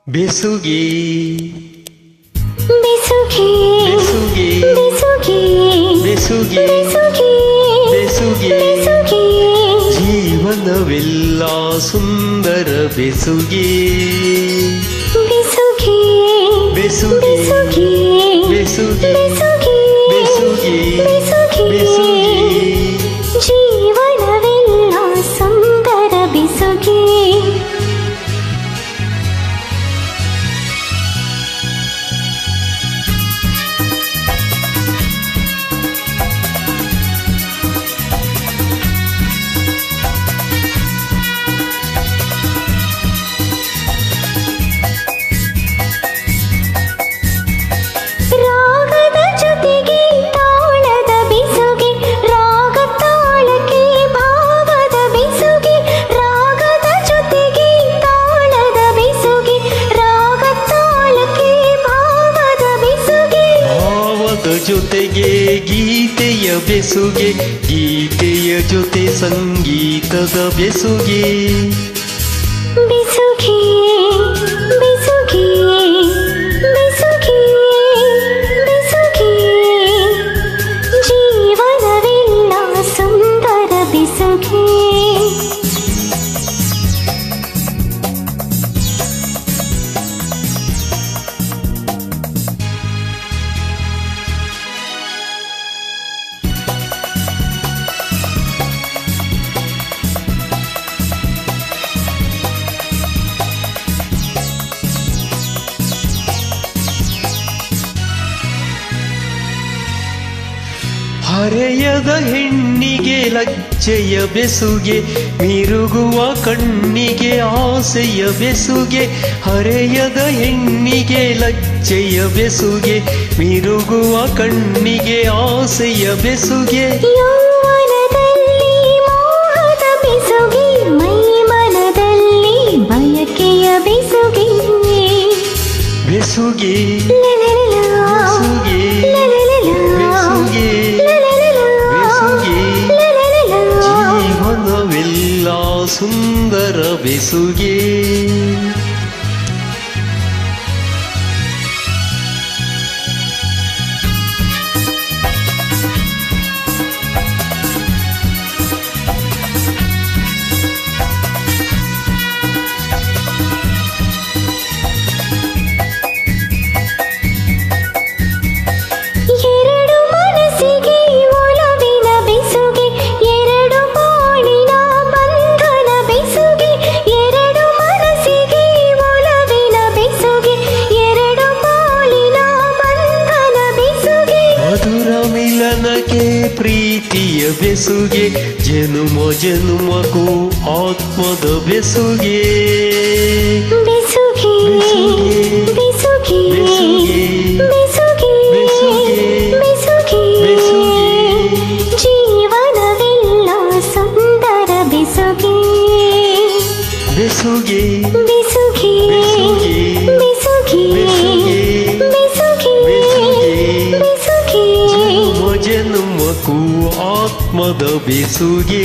ಬೆಸುಗೆ ಬೆಸುಗೆ ಬೆಸುಗೆ ಬೆಸುಗೆ ಬೆಸುಗೆ ಬೆಸುಗೆ ಬೆಸುಗೆ ಬೆಸುಗೆ ಜೀವನವೆಲ್ಲ ಸುಂದರ ಬೆಸುಗೆ ಬೆಸುಗೆ ಬೆಸುಗೆ ಬೆಸುಗೆ ಬೆಸುಗೆ ಬೆಸುಗೆ ಬೆಸುಗೆ ಬೆಸುಗೆ ಬೆಸುಗೆ ಜೀವನವೆಲ್ಲ ಸುಂದರ ಬೆಸುಗೆ ರಾಗದ ಜೊತೆಗೆ ತಾಳದ ಬೆಸುಗೆ ರಾಗ ತಾಳಕ್ಕೆ ಭಾವದ ಬೆಸುಗೆ ರಾಗದ ಜೊತೆಗೆ ತಾಳದ ಬೆಸುಗೆ ರಾಗ ತಾಳಕ್ಕೆ ಭಾವದ ಬೆಸುಗೆ ಭಾವದ ಜೊತೆಗೆ ಗೀತೆಯ ಬೆಸುಗೆ ಗೀತೆಯ ಜೊತೆ ಸಂಗೀತದ ಬೆಸುಗೆ ಬೆಸುಗೆ ಬೆಸುಗೆ ಬೆಸುಗೆ ಬೆಸುಗೆ ಜೀವನವೆಲ್ಲ ಸುಂದರ ಬೆಸುಗೆ ಹರೆಯದ ಹೆಣ್ಣಿಗೆ ಲಜ್ಜೆಯ ಬೆಸುಗೆ ಮಿರುಗುವ ಕಣ್ಣಿಗೆ ಆಸೆಯ ಬೆಸುಗೆ ಹರೆಯದ ಹೆಣ್ಣಿಗೆ ಲಜ್ಜೆಯ ಬೆಸುಗೆ ಮಿರುಗುವ ಕಣ್ಣಿಗೆ ಆಸೆಯ ಬೆಸುಗೆ ಯೌವನದಲ್ಲಿ ಮೋಹದ ಬೆಸುಗೆ ಮೈಮನದಲ್ಲಿ ಬಯಕೆಯ ಬೆಸುಗೆ ಬೆಸುಗೆ ಲಲಲಲ, ಬೆಸುಗೆ ಲಲಲಲ, ಬೆಸುಗೆ ಲಲಲಲ, ಬೆಸುಗೆ ಲಲಲಲ. ಜೀವನವೆಲ್ಲ ಸುಂದರ ಬೆಸುಗೆ ಎರಡು ಮನಸ್ಸಿಗೆ ಒಲವಿನ ಬೆಸುಗೆ ಎರಡು ಬಾಳಿನ ಬಂಧನ ಬೆಸುಗೆ ಎರಡು ಮನಸ್ಸಿಗೆ ಒಲವಿನ ಬೆಸುಗೆ ಎರಡು ಬಾಳಿನ ಬಂಧನ ಬೆಸುಗೆ ಮಧುರ ಮಿಲನಕ್ಕೆ ಪ್ರೀತಿಯ ಬೆಸುಗೆ ಜನುಮ ಜನುಮಕ್ಕೂ ಆತ್ಮದ ಬೆಸುಗೆ ಬೆಸುಗೆ ಬೆಸುಗೆ ಬೆಸುಗೆ ಬೆಸುಗೆ ಬೆಸುಗೆ ಬೆಸುಗೆ ಜೀವನವೆಲ್ಲ ಸುಂದರ ಬೆಸುಗೆ ಬೆಸುಗೆ ಬೆಸುಗೆ ಬೆಸುಗೆ ಬೆಸುಗೆ ಬೆಸುಗೆ ಜನುಮ ಜನುಮಕ್ಕೂ ಆತ್ಮದ ಬೆಸುಗೆ